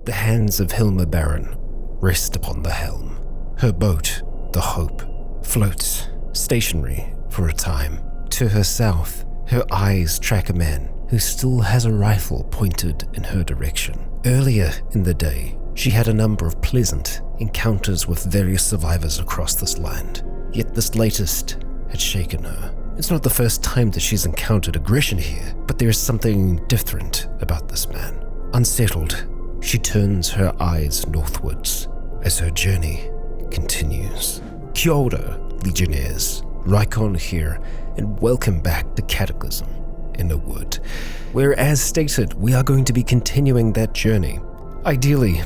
The hands of Hilma Baron rest upon the helm. Her boat, the Hope, floats stationary for a time. To her south, her eyes track a man who still has a rifle pointed in her direction. Earlier in the day, she had a number of pleasant encounters with various survivors across this land, yet this latest had shaken her. It's not the first time that she's encountered aggression here, but there is something different about this man. Unsettled, she turns her eyes northwards as her journey continues. Kia ora, Legionnaires. Rycon here, and welcome back to Cataclysm, Innawood, where, as stated, we are going to be continuing that journey. Ideally,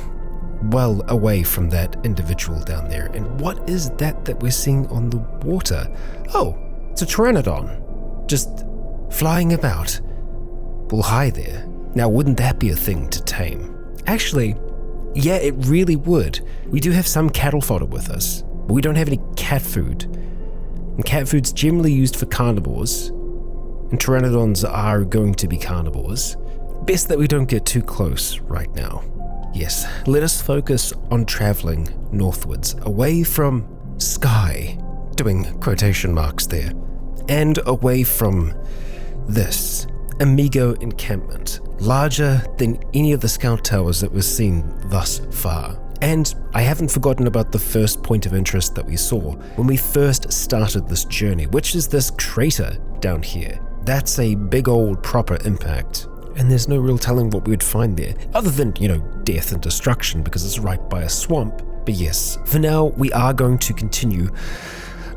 well away from that individual down there. And what is that we're seeing on the water? Oh, it's a pteranodon, just flying about. Well, hi there. Now, wouldn't that be a thing to tame? Actually, yeah, it really would. We do have some cattle fodder with us, but we don't have any cat food. And cat food's generally used for carnivores, and pteranodons are going to be carnivores. Best that we don't get too close right now. Yes, let us focus on traveling northwards, away from sky, doing quotation marks there, and away from this Amigo encampment, larger than any of the scout towers that we've seen thus far. And I haven't forgotten about the first point of interest that we saw when we first started this journey, which is this crater down here. That's a big old proper impact. And there's no real telling what we would find there, other than, death and destruction because it's right by a swamp. But yes, for now, we are going to continue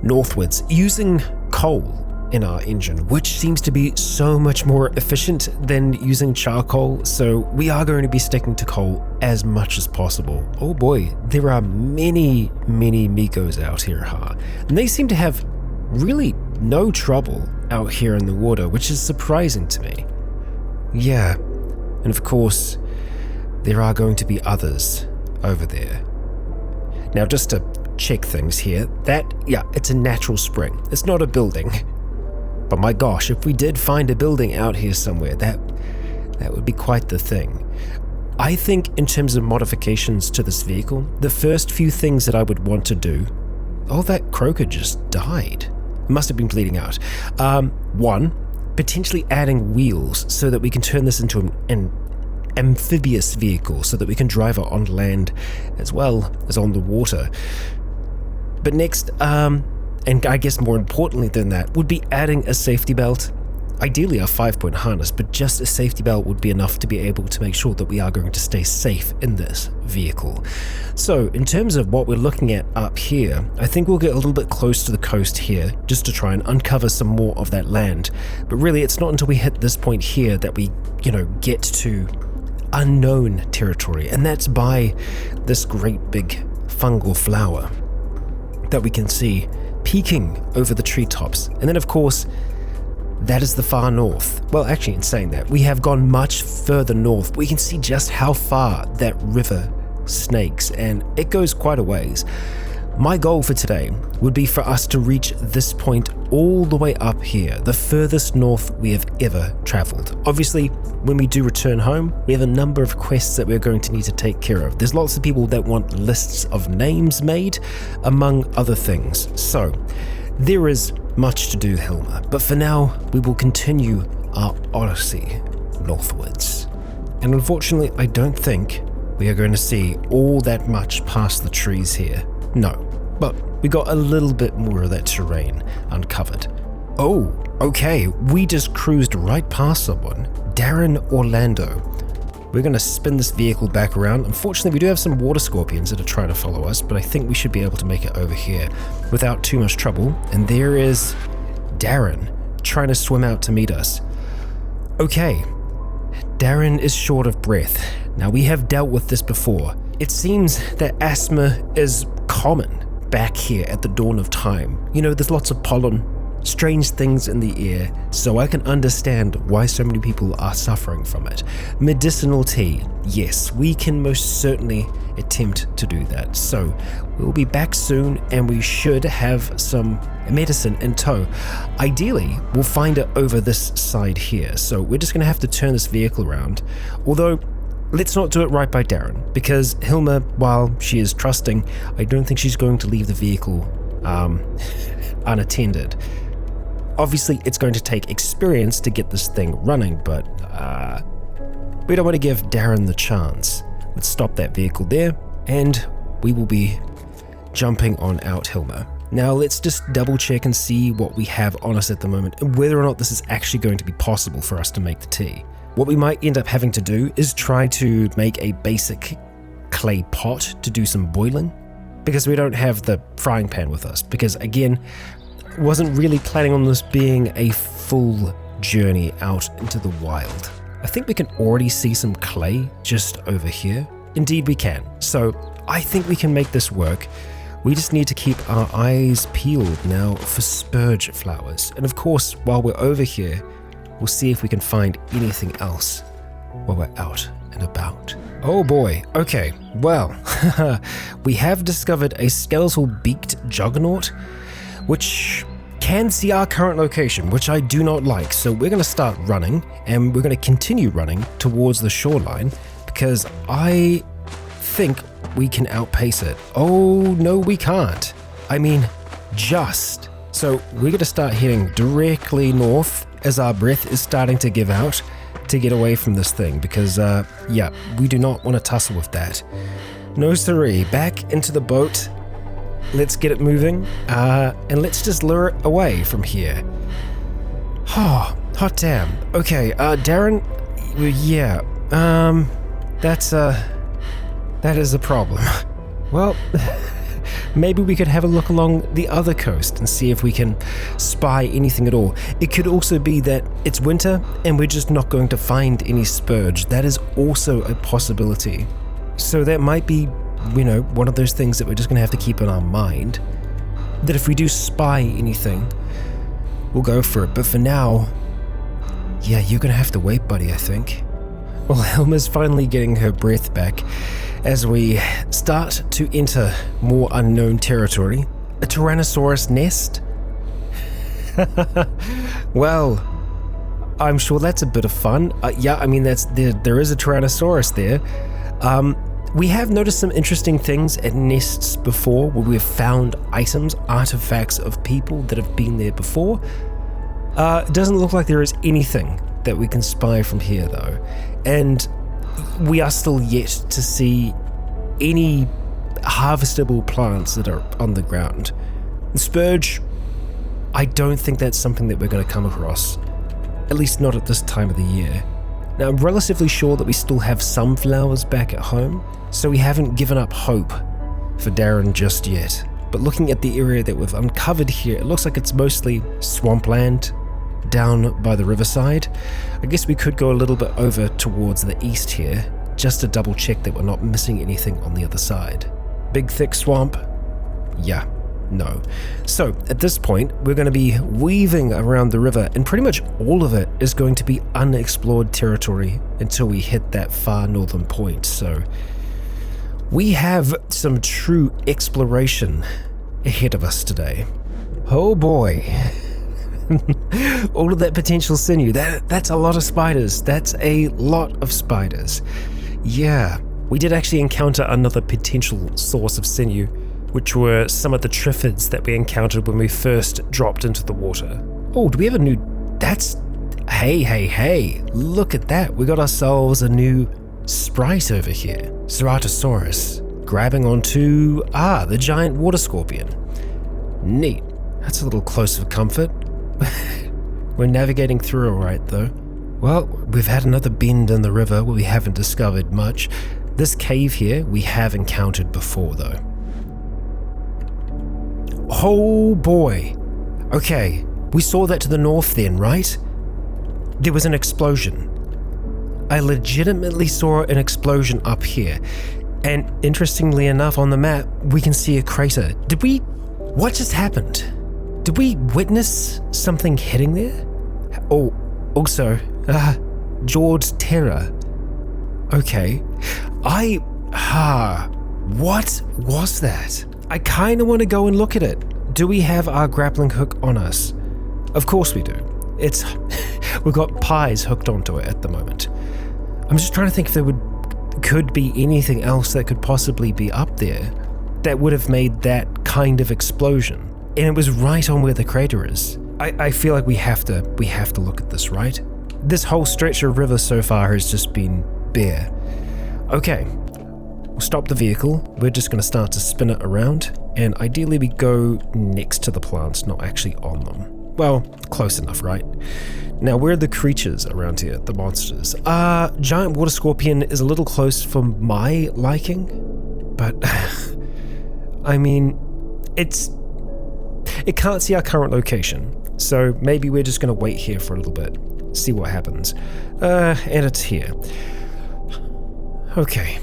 northwards using coal in our engine, which seems to be so much more efficient than using charcoal. So we are going to be sticking to coal as much as possible. Oh boy, there are many, many Migos out here, huh? And they seem to have really no trouble out here in the water, which is surprising to me. Yeah, and of course, there are going to be others over there. Now, just to check things here, it's a natural spring. It's not a building. But my gosh, if we did find a building out here somewhere, that would be quite the thing. I think in terms of modifications to this vehicle, the first few things that I would want to do... Oh, that croaker just died. It must have been bleeding out. One, potentially adding wheels so that we can turn this into an amphibious vehicle so that we can drive it on land as well as on the water. But next, and I guess more importantly than that, would be adding a safety belt. Ideally a 5-point harness, but just a safety belt would be enough to be able to make sure that we are going to stay safe in this vehicle. So in terms of what we're looking at up here, I think we'll get a little bit close to the coast here just to try and uncover some more of that land. But really it's not until we hit this point here that we, get to unknown territory, and that's by this great big fungal flower that we can see peeking over the treetops. And then of course, that is the far north. Well, actually, in saying that, we have gone much further north. We can see just how far that river snakes, and it goes quite a ways. My goal for today would be for us to reach this point all the way up here, the furthest north we have ever traveled. Obviously, when we do return home, we have a number of quests that we're going to need to take care of. There's lots of people that want lists of names made, among other things. So, there is much to do, Hilma, but for now, we will continue our odyssey northwards. And unfortunately, I don't think we are going to see all that much past the trees here. No, but we got a little bit more of that terrain uncovered. Oh, okay, we just cruised right past someone. Darren Orlando. We're going to spin this vehicle back around. Unfortunately, we do have some water scorpions that are trying to follow us, but I think we should be able to make it over here without too much trouble. And there is Darren trying to swim out to meet us. Okay, Darren is short of breath. Now, we have dealt with this before. It seems that asthma is common back here at the dawn of time. There's lots of pollen, strange things in the air, so I can understand why so many people are suffering from it. Medicinal tea, yes, we can most certainly attempt to do that. So we'll be back soon, and we should have some medicine in tow. Ideally, we'll find it over this side here, so we're just going to have to turn this vehicle around. Although, let's not do it right by Darren, because Hilma, while she is trusting, I don't think she's going to leave the vehicle unattended. Obviously, it's going to take experience to get this thing running, but we don't want to give Darren the chance. Let's stop that vehicle there, and we will be jumping on out Hilma. Now let's just double check and see what we have on us at the moment, and whether or not this is actually going to be possible for us to make the tea. What we might end up having to do is try to make a basic clay pot to do some boiling, because we don't have the frying pan with us, because again, wasn't really planning on this being a full journey out into the wild. I think we can already see some clay just over here. Indeed we can. So I think we can make this work. We just need to keep our eyes peeled now for spurge flowers. And of course, while we're over here, we'll see if we can find anything else while we're out and about. Oh boy, okay, well, we have discovered a skeletal beaked juggernaut, which can see our current location, which I do not like. So we're going to start running, and we're going to continue running towards the shoreline, because I think we can outpace it. Oh, no, we can't. I mean, just. So we're going to start heading directly north as our breath is starting to give out to get away from this thing, because, yeah, we do not want to tussle with that. No siree, back into the boat. Let's get it moving, and let's just lure it away from here. Oh, hot damn. Okay, Darren, yeah, that is a problem. Well, maybe we could have a look along the other coast and see if we can spy anything at all. It could also be that it's winter and we're just not going to find any spurge. That is also a possibility. So that might be, you know, one of those things that we're just going to have to keep in our mind. That if we do spy anything, we'll go for it. But for now, yeah, you're going to have to wait, buddy, I think. Well, Hilma's finally getting her breath back as we start to enter more unknown territory. A Tyrannosaurus nest? Well, I'm sure that's a bit of fun. Yeah, I mean, there is a Tyrannosaurus there. We have noticed some interesting things at nests before, where we've found items, artifacts of people that have been there before. It doesn't look like there is anything that we can spy from here, though. And we are still yet to see any harvestable plants that are on the ground. Spurge, I don't think that's something that we're going to come across, at least not at this time of the year. Now, I'm relatively sure that we still have some flowers back at home, so we haven't given up hope for Darren just yet. But looking at the area that we've uncovered here, it looks like it's mostly swampland down by the Riverside. I guess we could go a little bit over towards the east here, just to double check that we're not missing anything on the other side. Big thick swamp? Yeah, no. So at this point, we're going to be weaving around the river, and pretty much all of it is going to be unexplored territory until we hit that far northern point. So we have some true exploration ahead of us today. Oh boy. All of that potential sinew, that's a lot of spiders. That's a lot of spiders. Yeah, we did actually encounter another potential source of sinew, which were some of the triffids that we encountered when we first dropped into the water. Oh, do we have a new... Hey, look at that. We got ourselves a new sprite over here. Ceratosaurus, grabbing onto, the giant water scorpion. Neat. That's a little close for comfort. We're navigating through all right, though. Well, we've had another bend in the river where we haven't discovered much. This cave here we have encountered before, though. Oh boy. Okay, we saw that to the north then, right? There was an explosion. I legitimately saw an explosion up here. And interestingly enough, on the map, we can see a crater. What just happened? Did we witness something hitting there? Oh, also, George's Terror. Okay. What was that? I kind of want to go and look at it. Do we have our grappling hook on us? Of course we do. We've got pies hooked onto it at the moment. I'm just trying to think if there would could be anything else that could possibly be up there that would have made that kind of explosion. And it was right on where the crater is. I feel like we have to look at this, right? This whole stretch of river so far has just been bare. Okay, we'll stop the vehicle. We're just going to start to spin it around, and ideally we go next to the plants, not actually on them. Well, close enough, right? Now, where are the creatures around here, the monsters? Giant water scorpion is a little close for my liking, but I mean, it can't see our current location, so maybe we're just going to wait here for a little bit, see what happens. And it's here. Okay,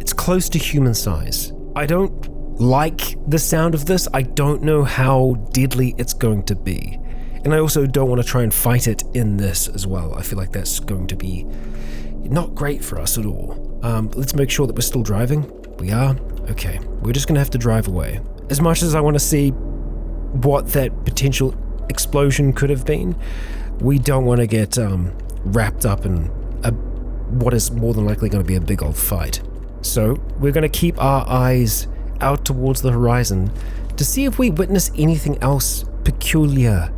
it's close to human size. I don't like the sound of this. I don't know how deadly it's going to be. And I also don't want to try and fight it in this as well. I feel like that's going to be not great for us at all. Let's make sure that we're still driving. We are? Okay, we're just going to have to drive away. As much as I want to see what that potential explosion could have been, we don't want to get wrapped up in what is more than likely going to be a big old fight. So we're going to keep our eyes out towards the horizon to see if we witness anything else peculiar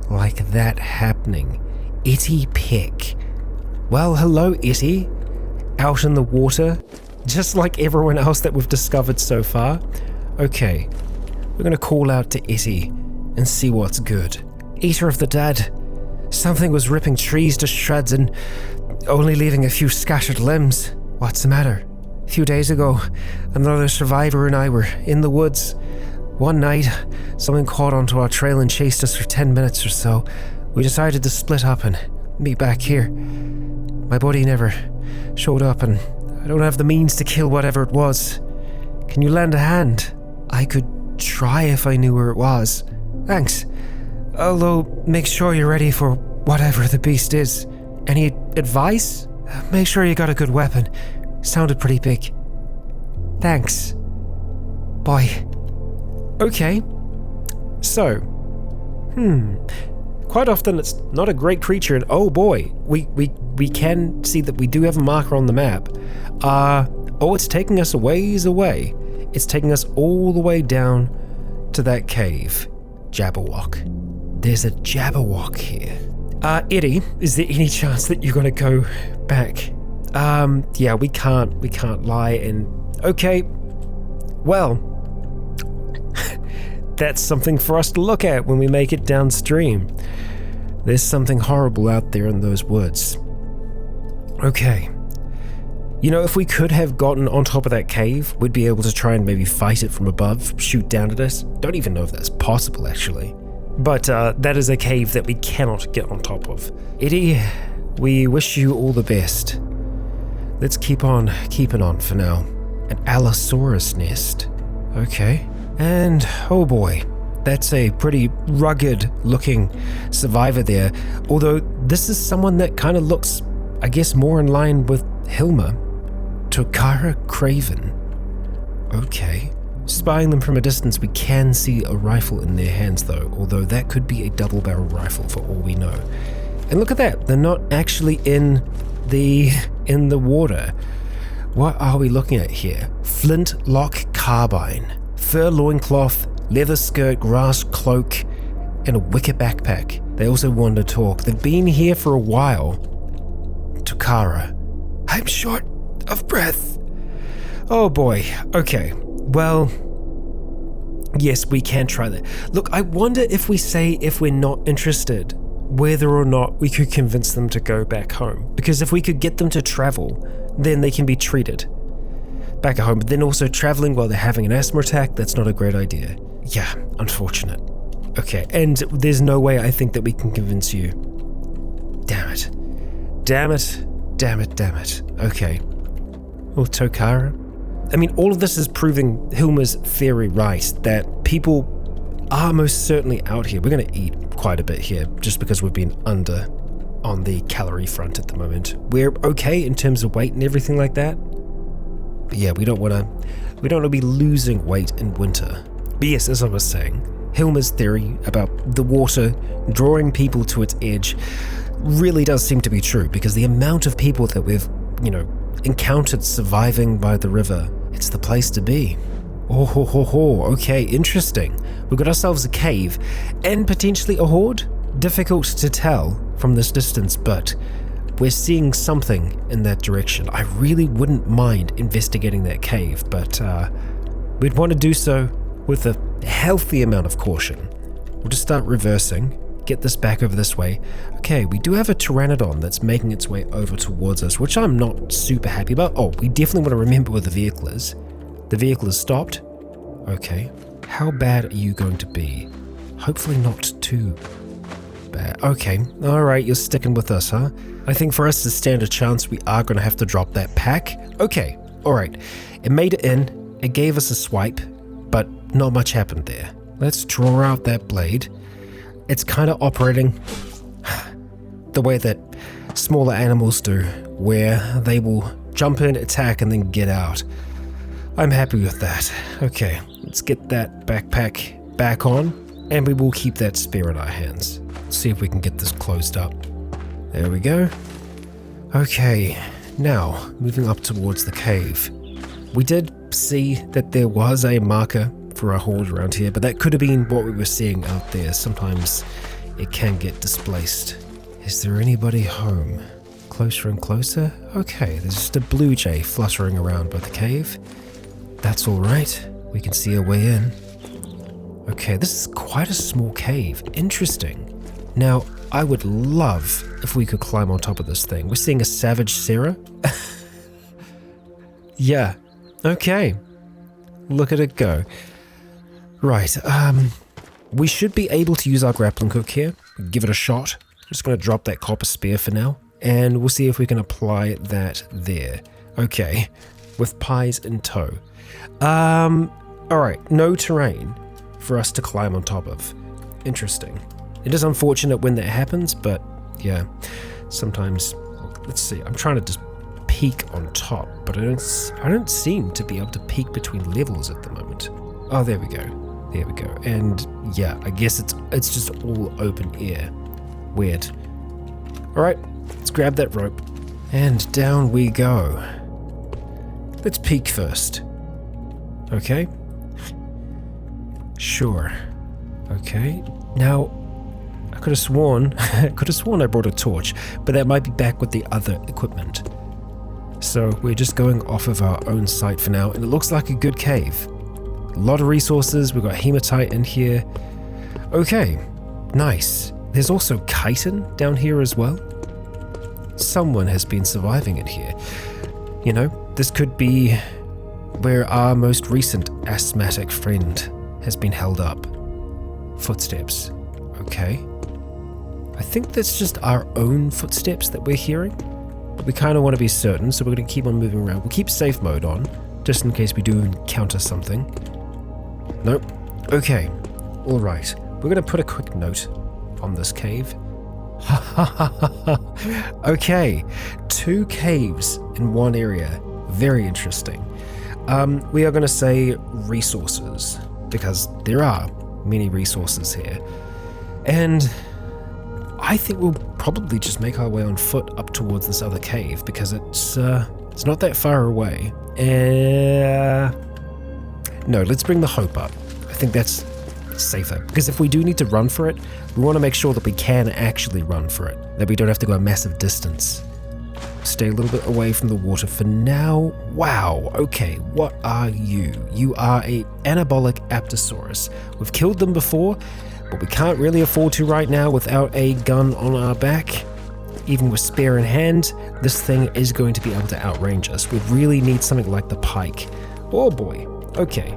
like that happening. Itty Peck. Well, hello, Itty. Out in the water, just like everyone else that we've discovered so far. Okay, we're going to call out to Itty and see what's good. Eater of the dead. Something was ripping trees to shreds and only leaving a few scattered limbs. What's the matter? A few days ago, another survivor and I were in the woods. One night, someone caught onto our trail and chased us for 10 minutes or so. We decided to split up and meet back here. My buddy never showed up and I don't have the means to kill whatever it was. Can you lend a hand? I could try if I knew where it was. Thanks. Although, make sure you're ready for whatever the beast is. Any advice? Make sure you got a good weapon. Sounded pretty big. Thanks. Bye. Okay. So, quite often it's not a great creature, and oh boy, we can see that we do have a marker on the map. It's taking us a ways away. It's taking us all the way down to that cave. Jabberwock. There's a Jabberwock here. Eddie, is there any chance that you're gonna go back? Yeah, we can't lie, and okay, well, that's something for us to look at when we make it downstream. There's something horrible out there in those woods. Okay. You know, if we could have gotten on top of that cave, we'd be able to try and maybe fight it from above, shoot down at us. Don't even know if that's possible, actually. But that is a cave that we cannot get on top of. Eddie, we wish you all the best. Let's keep on keeping on for now. An Allosaurus nest. Okay. And, oh boy, that's a pretty rugged looking survivor there. Although this is someone that kind of looks, I guess, more in line with Hilma. Tokara Craven. Okay. Spying them from a distance, we can see a rifle in their hands though, although that could be a double-barrel rifle for all we know. And look at that, they're not actually in the water. What are we looking at here? Flintlock carbine, fur loincloth, leather skirt, grass cloak, and a wicker backpack. They also want to talk. They've been here for a while. Tokara. I'm short of breath. Oh boy, okay. Well, yes, we can try that. Look, I wonder if we say if we're not interested, whether or not we could convince them to go back home. Because if we could get them to travel, then they can be treated back at home. But then also traveling while they're having an asthma attack, that's not a great idea. Yeah, unfortunate. Okay, and there's no way I think that we can convince you. Damn it. Damn it. Damn it, damn it. Okay. Well, Tokara? I mean, all of this is proving Hilma's theory right, that people are most certainly out here. We're going to eat quite a bit here, just because we've been under on the calorie front at the moment. We're okay in terms of weight and everything like that. But yeah, we don't want to be losing weight in winter. But yes, as I was saying, Hilma's theory about the water drawing people to its edge really does seem to be true, because the amount of people that we've, encountered surviving by the river, it's the place to be. Oh ho ho ho, okay, interesting. We've got ourselves a cave, and potentially a horde? Difficult to tell from this distance, but we're seeing something in that direction. I really wouldn't mind investigating that cave, but we'd want to do so with a healthy amount of caution. We'll just start reversing, get this back over this way. Okay, we do have a pteranodon that's making its way over towards us, which I'm not super happy about. Oh, we definitely want to remember where the vehicle is. The vehicle is stopped. Okay, how bad are you going to be? Hopefully not too bad. Okay, alright, you're sticking with us, huh? I think for us to stand a chance, we are going to have to drop that pack. Okay, alright. It made it in, it gave us a swipe, but not much happened there. Let's draw out that blade. It's kind of operating the way that smaller animals do, where they will jump in, attack, and then get out. I'm happy with that. Okay, let's get that backpack back on, and we will keep that spear in our hands. Let's see if we can get this closed up. There we go. Okay, now moving up towards the cave. We did see that there was a marker for a horde around here, but that could have been what we were seeing out there. Sometimes it can get displaced. Is there anybody home? Closer and closer? Okay, there's just a blue jay fluttering around by the cave. That's alright, we can see a way in. Okay, this is quite a small cave. Interesting. Now, I would love if we could climb on top of this thing. We're seeing a savage Sarah. Yeah, okay. Look at it go. Right, we should be able to use our grappling hook here. Give it a shot. I'm just going to drop that copper spear for now, and we'll see if we can apply that there. Okay, with pies in tow. Alright, no terrain for us to climb on top of. Interesting. It is unfortunate when that happens, but yeah, sometimes, let's see, I'm trying to just peek on top, but I don't seem to be able to peek between levels at the moment. Oh, there we go. There we go. And yeah, I guess it's just all open air. Weird. Alright, let's grab that rope. And down we go. Let's peek first. Okay. Sure. Okay. Now, I could have sworn I brought a torch, but that might be back with the other equipment. So we're just going off of our own site for now, and it looks like a good cave. A lot of resources. We've got hematite in here. Okay, nice. There's also chitin down here as well. Someone has been surviving in here. You know, this could be where our most recent asthmatic friend has been held up. Footsteps. Okay. I think that's just our own footsteps that we're hearing. But we kind of want to be certain, so we're going to keep on moving around. We'll keep safe mode on, just in case we do encounter something. Nope. Okay. Alright. We're going to put a quick note on this cave. Okay. 2 caves in one area. Very interesting. We are going to say resources, because there are many resources here. And I think we'll probably just make our way on foot up towards this other cave, because it's not that far away. No, let's bring the hope up. I think that's safer, because if we do need to run for it, we want to make sure that we can actually run for it, that we don't have to go a massive distance. Stay a little bit away from the water for now. Wow, okay, what are you? You are a anabolic Aptosaurus. We've killed them before, but we can't really afford to right now without a gun on our back. Even with spear in hand, this thing is going to be able to outrange us. We really need something like the pike. Oh boy, okay.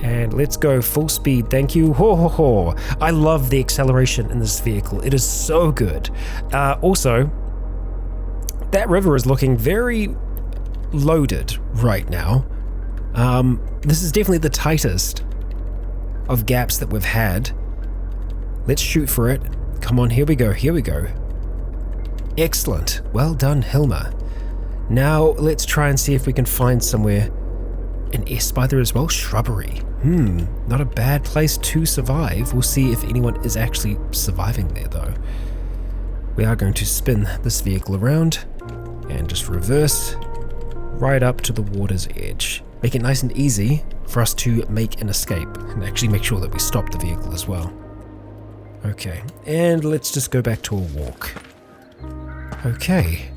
And let's go full speed, thank you. Ho ho ho. I love the acceleration in this vehicle. It is so good. Also, that river is looking very loaded right now. This is definitely the tightest of gaps that we've had. Let's shoot for it. Come on, here we go, here we go. Excellent. Well done, Hilma. Now let's try and see if we can find somewhere an S-spider as well. Shrubbery. Not a bad place to survive. We'll see if anyone is actually surviving there though. We are going to spin this vehicle around, and just reverse right up to the water's edge. Make it nice and easy for us to make an escape, and actually make sure that we stop the vehicle as well. Okay, and let's just go back to a walk. Okay,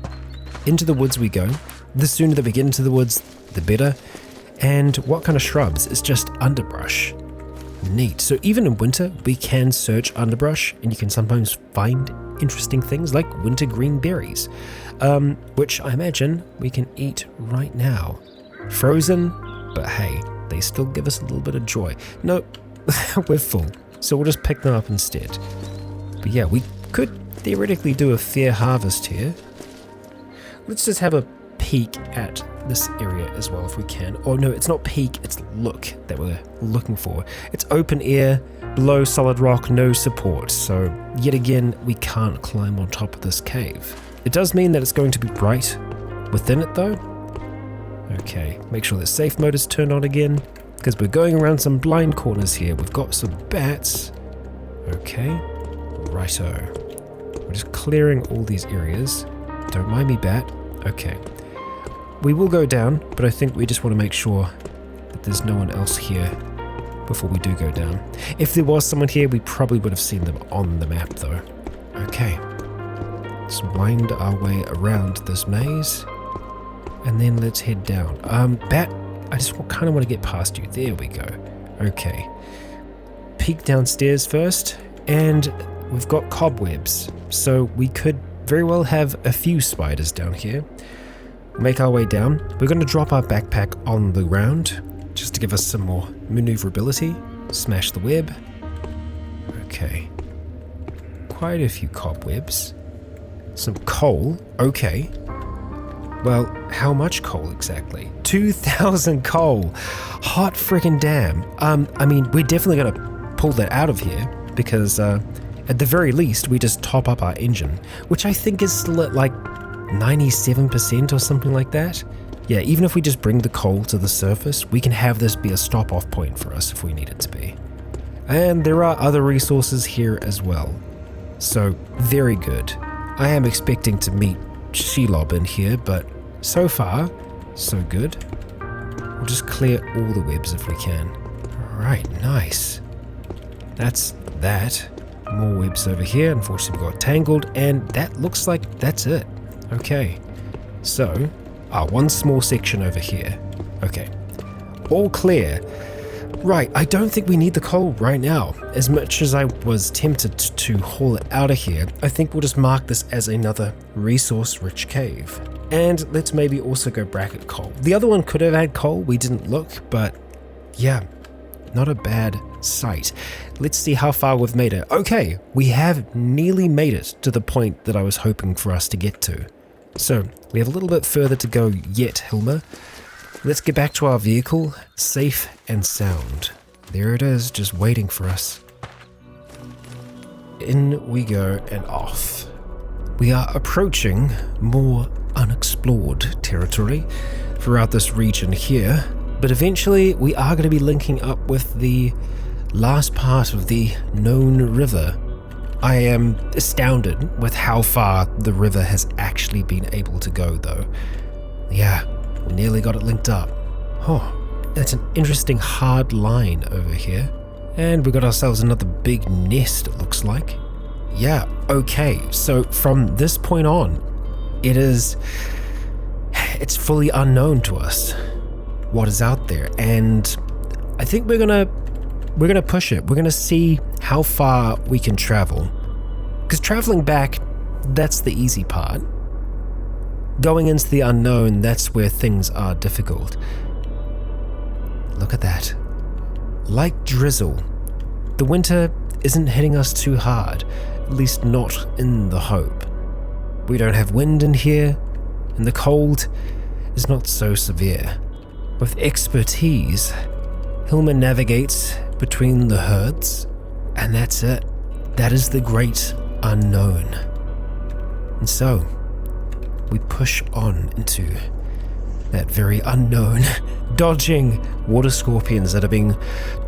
into the woods we go. The sooner that we get into the woods, the better. And what kind of shrubs? It's just underbrush. Neat. So even in winter, we can search underbrush, and you can sometimes find interesting things like wintergreen berries, which I imagine we can eat right now. Frozen, but hey, they still give us a little bit of joy. Nope, we're full, so we'll just pick them up instead. But yeah, we could theoretically do a fair harvest here. Let's just have a peek at this area as well if we can. Oh no, it's not peek, it's look that we're looking for. It's open air, below solid rock, no support, so yet again we can't climb on top of this cave. It does mean that it's going to be bright within it though. Okay, make sure that safe mode is turned on again, because we're going around some blind corners here. We've got some bats. Okay, righto. We're just clearing all these areas. Don't mind me, bat. Okay. We will go down, but I think we just want to make sure that there's no one else here before we do go down. If there was someone here, we probably would have seen them on the map though. Okay. Let's wind our way around this maze, and then let's head down. Bat, I just kind of want to get past you. There we go. Okay. Peek downstairs first, and we've got cobwebs, so we could very well have a few spiders down here. Make our way down. We're going to drop our backpack on the ground just to give us some more maneuverability. Smash the web. Okay. Quite a few cobwebs. Some coal. Okay. Well, how much coal exactly? 2,000 coal. Hot freaking damn. I mean, we're definitely going to pull that out of here because at the very least, we just top up our engine, which I think is still at like 97% or something like that. Yeah, even if we just bring the coal to the surface, we can have this be a stop-off point for us if we need it to be. And there are other resources here as well. So, very good. I am expecting to meet Shelob in here, but so far, so good. We'll just clear all the webs if we can. Alright, nice. That's that. More webs over here. Unfortunately, we got tangled, and that looks like that's it. Okay, so, one small section over here. Okay, all clear. Right, I don't think we need the coal right now. As much as I was tempted to haul it out of here, I think we'll just mark this as another resource-rich cave. And let's maybe also go bracket coal. The other one could have had coal, we didn't look, but yeah, not a bad site. Let's see how far we've made it. Okay, we have nearly made it to the point that I was hoping for us to get to. So, we have a little bit further to go yet, Hilma. Let's get back to our vehicle, safe and sound. There it is, just waiting for us. In we go and off. We are approaching more unexplored territory throughout this region here, but eventually we are going to be linking up with the last part of the known river. I am astounded with how far the river has actually been able to go though. Yeah, we nearly got it linked up. Oh, that's an interesting hard line over here. And we got ourselves another big nest, it looks like. Yeah, okay, so from this point on, it's fully unknown to us what is out there, and I think we're gonna push it. We're gonna see how far we can travel, because traveling back, that's the easy part. Going into the unknown, that's where things are difficult. Look at that. Like drizzle, the winter isn't hitting us too hard, at least not in the hope. We don't have wind in here, and the cold is not so severe. With expertise, Hilma navigates between the herds, and that's it. That is the great unknown. And so, we push on into that very unknown, dodging water scorpions that are being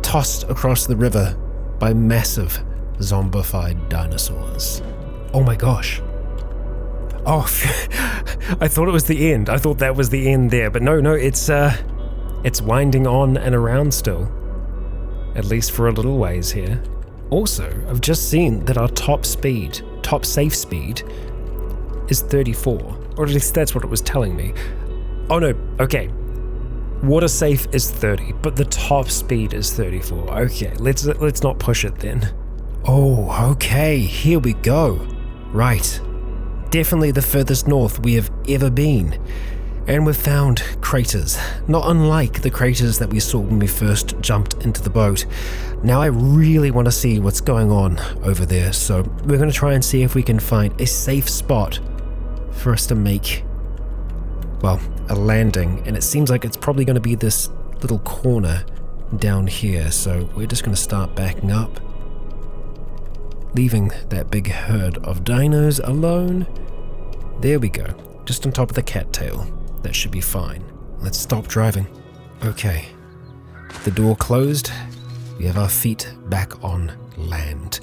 tossed across the river by massive zombified dinosaurs. Oh my gosh. Oh, I thought it was the end. I thought that was the end there, but no, it's winding on and around still. At least for a little ways here. Also, I've just seen that our top safe speed, is 34. Or at least that's what it was telling me. Oh no, okay. Water safe is 30, but the top speed is 34. Okay, let's not push it then. Oh, okay, here we go. Right. Definitely the furthest north we have ever been. And we've found craters, not unlike the craters that we saw when we first jumped into the boat. Now I really want to see what's going on over there, so we're going to try and see if we can find a safe spot for us to make, well, a landing. And it seems like it's probably going to be this little corner down here, so we're just going to start backing up, leaving that big herd of dinos alone. There we go, just on top of the cattail. That should be fine. Let's stop driving. Okay. The door closed. We have our feet back on land.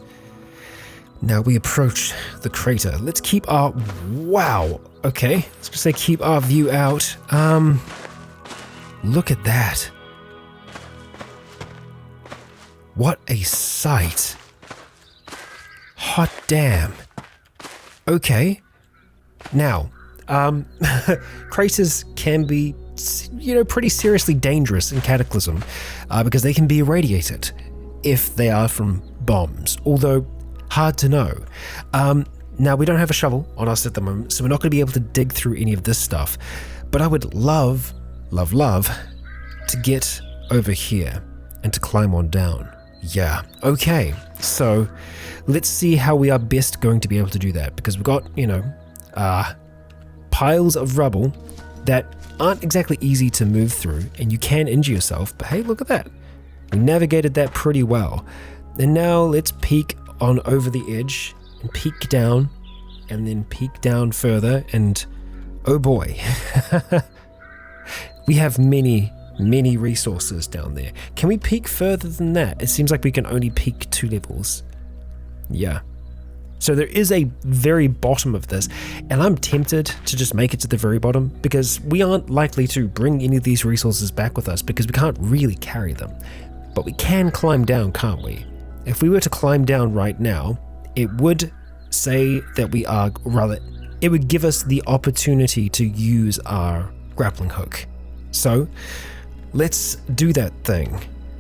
Now we approach the crater. Let's keep our... Wow. Okay. Let's just say keep our view out. Look at that. What a sight. Hot damn. Okay. Now... craters can be, pretty seriously dangerous in Cataclysm because they can be irradiated if they are from bombs, although hard to know. Now, we don't have a shovel on us at the moment, so we're not going to be able to dig through any of this stuff, but I would love to get over here and to climb on down. Yeah, okay, so let's see how we are best going to be able to do that, because we've got, piles of rubble that aren't exactly easy to move through, and you can injure yourself, but hey, look at that. We navigated that pretty well. And now let's peek on over the edge and peek down, and then peek down further, and oh boy. We have many resources down there. Can we peek further than that? It seems like we can only peek 2 levels. Yeah. So there is a very bottom of this, and I'm tempted to just make it to the very bottom because we aren't likely to bring any of these resources back with us because we can't really carry them. But we can climb down, can't we? If we were to climb down right now, it would say that we are, rather, it would give us the opportunity to use our grappling hook. So let's do that thing.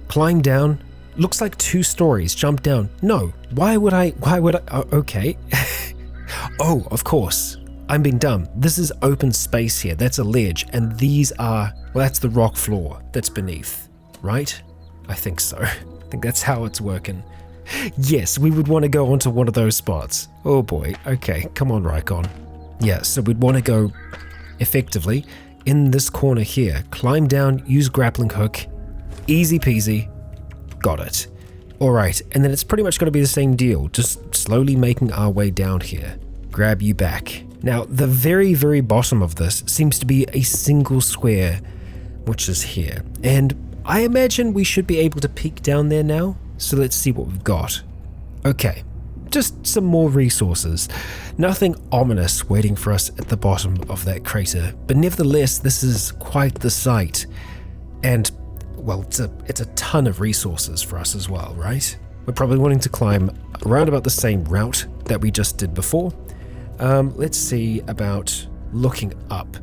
Climb down. Looks like 2 stories, jump down. No, why would I, okay. Oh, of course, I'm being dumb. This is open space here, that's a ledge, and these are, well, that's the rock floor that's beneath, right? I think so. I think that's how it's working. Yes, we would want to go onto one of those spots. Oh boy, okay, come on, Rycon. Yeah, so we'd want to go effectively in this corner here, climb down, use grappling hook, easy peasy. Got it. Alright, and then it's pretty much going to be the same deal, just slowly making our way down here. Grab you back. Now, the very, very bottom of this seems to be a single square, which is here. And I imagine we should be able to peek down there now, so let's see what we've got. Okay, just some more resources. Nothing ominous waiting for us at the bottom of that crater, but nevertheless, this is quite the sight. And well, it's a ton of resources for us as well, right? We're probably wanting to climb around about the same route that we just did before. Let's see about looking up.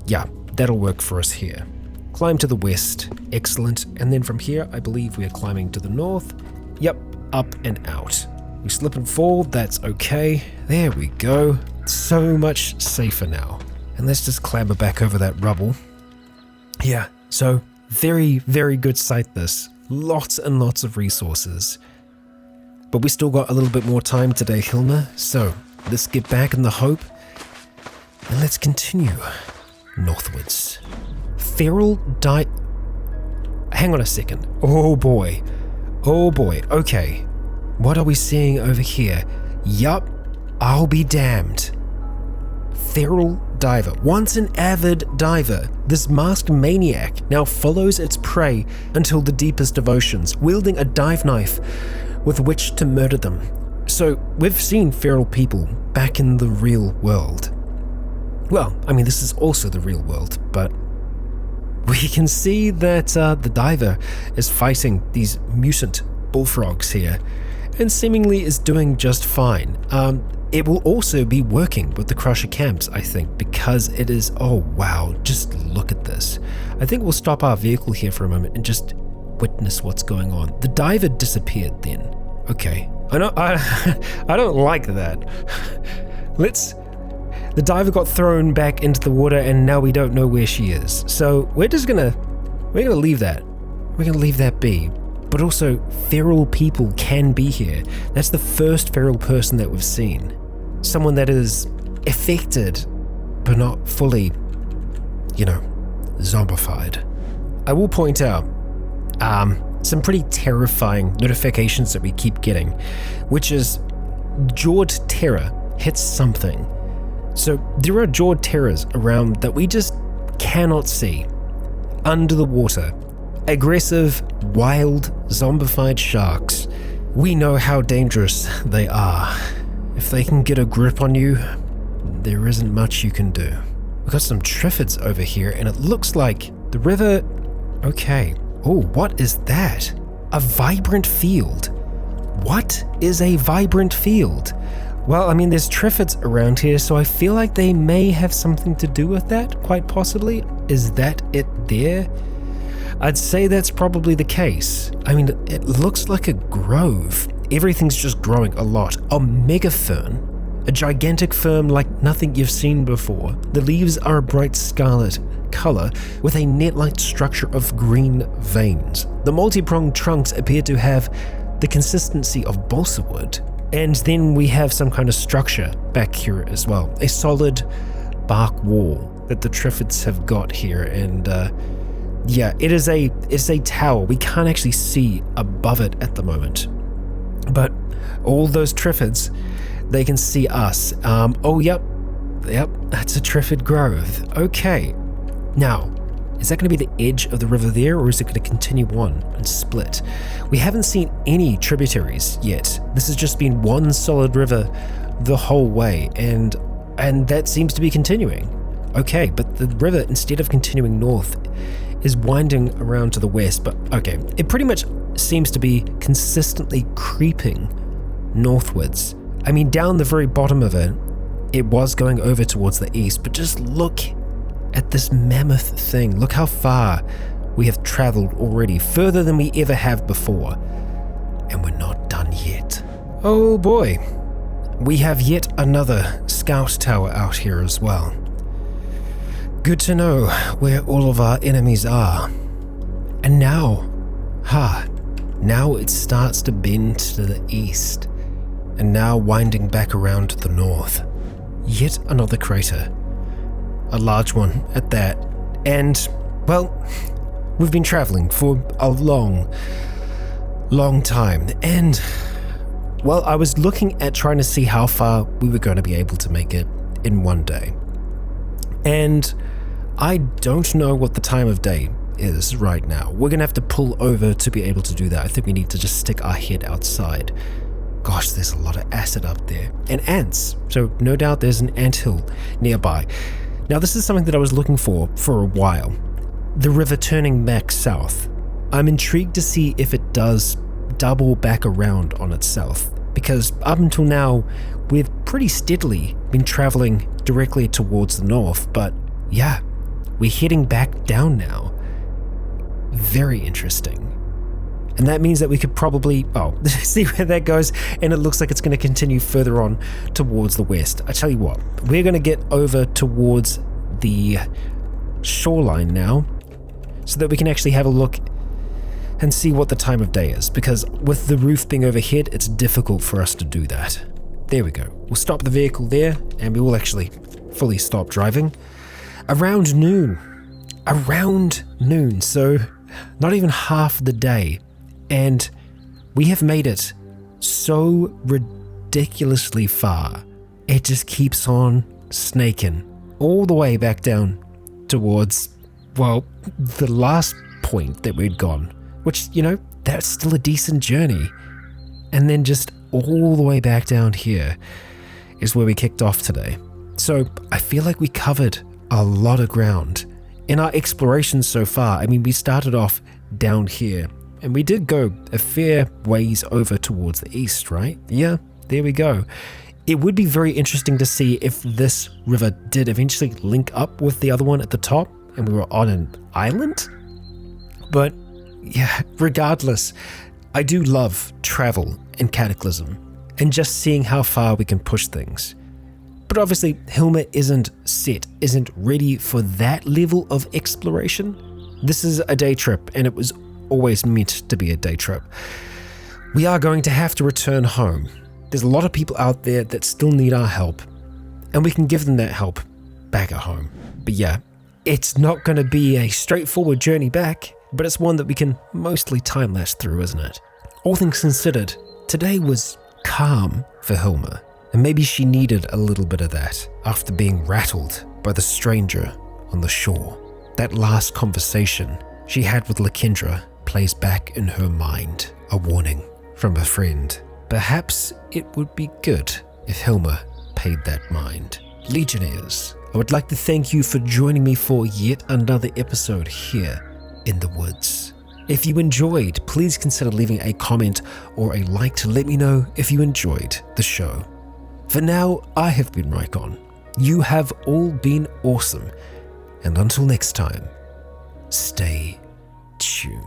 Yeah, that'll work for us here. Climb to the west, excellent. And then from here, I believe we are climbing to the north. Yep, up and out. We slip and fall, that's okay. There we go. So much safer now. And let's just clamber back over that rubble. Yeah, so very, very good sight this. Lots and lots of resources. But we still got a little bit more time today, Hilma. So let's get back in the hope and let's continue northwards. Feral Hang on a second. Oh boy. Okay. What are we seeing over here? Yup. I'll be damned. Feral diver. Once an avid diver, this masked maniac now follows its prey until the deepest devotions, wielding a dive knife with which to murder them. So we've seen feral people back in the real world. Well, I mean, this is also the real world, but we can see that the diver is fighting these mutant bullfrogs here and seemingly is doing just fine. It will also be working with the Crusher camps, I think, because it is, oh wow, just look at this. I think we'll stop our vehicle here for a moment and just witness what's going on. The diver disappeared then. Okay, I don't like that. The diver got thrown back into the water and now we don't know where she is. So we're gonna leave that. We're gonna leave that be. But also, feral people can be here. That's the first feral person that we've seen. Someone that is affected, but not fully, zombified. I will point out some pretty terrifying notifications that we keep getting, which is Jawed Terror hits something. So there are Jawed Terrors around that we just cannot see. Under the water. Aggressive, wild, zombified sharks. We know how dangerous they are. If they can get a grip on you, there isn't much you can do. We've got some triffids over here, and it looks like the river... Okay. Oh, what is that? A vibrant field. What is a vibrant field? Well, I mean, there's triffids around here, so I feel like they may have something to do with that, quite possibly. Is that it there? I'd say that's probably the case. I mean, it looks like a grove. Everything's just growing a lot. A mega fern. A gigantic fern like nothing you've seen before. The leaves are a bright scarlet color with a net-like structure of green veins. The multi-pronged trunks appear to have the consistency of balsa wood. And then we have some kind of structure back here as well. A solid bark wall that the triffids have got here, and yeah, it's a tower. We can't actually see above it at the moment. But all those triffids, they can see us. Oh, yep, that's a triffid grove. Okay. Now, is that going to be the edge of the river there, or is it going to continue on and split? We haven't seen any tributaries yet. This has just been one solid river the whole way, and that seems to be continuing. Okay, but the river, instead of continuing north, is winding around to the west, but okay. It pretty much seems to be consistently creeping northwards. I mean, down the very bottom of it, it was going over towards the east, but just look at this mammoth thing. Look how far we have traveled already, further than we ever have before. And we're not done yet. Oh boy. We have yet another scout tower out here as well. Good to know where all of our enemies are. And now it starts to bend to the east, and now winding back around to the north. Yet another crater. A large one at that. And, well, we've been traveling for a long time. And, well, I was looking at trying to see how far we were going to be able to make it in one day. And I don't know what the time of day is right now. We're going to have to pull over to be able to do that. I think we need to just stick our head outside. Gosh, there's a lot of acid up there. And ants. So no doubt there's an anthill nearby. Now, this is something that I was looking for a while. The river turning back south. I'm intrigued to see if it does double back around on itself, because up until now, we've pretty steadily been traveling directly towards the north, but yeah, we're heading back down now. Very interesting. And that means that we could probably, see where that goes, and it looks like it's going to continue further on towards the west. I tell you what, we're going to get over towards the shoreline now, so that we can actually have a look and see what the time of day is, because with the roof being overhead, it's difficult for us to do that. There we go. We'll stop the vehicle there, and we will actually fully stop driving. Around noon, so not even half the day. And we have made it so ridiculously far. It just keeps on snaking all the way back down towards, well, the last point that we'd gone, which, that's still a decent journey. And then just all the way back down here is where we kicked off today. So I feel like we covered a lot of ground in our exploration so far. I mean, we started off down here and we did go a fair ways over towards the east, right? Yeah, there we go. It would be very interesting to see if this river did eventually link up with the other one at the top and we were on an island. But yeah, regardless, I do love travel and Cataclysm and just seeing how far we can push things. But obviously, Hilma isn't ready for that level of exploration. This is a day trip, and it was always meant to be a day trip. We are going to have to return home. There's a lot of people out there that still need our help, and we can give them that help back at home. But yeah, it's not going to be a straightforward journey back, but it's one that we can mostly time-lapse through, isn't it? All things considered, today was calm for Hilma, and maybe she needed a little bit of that after being rattled by the stranger on the shore. That last conversation she had with Lakendra plays back in her mind, a warning from a friend. Perhaps it would be good if Hilma paid that mind. Legionnaires, I would like to thank you for joining me for yet another episode here in the woods. If you enjoyed, please consider leaving a comment or a like to let me know if you enjoyed the show. For now, I have been Rycon. You have all been awesome. And until next time, stay tuned.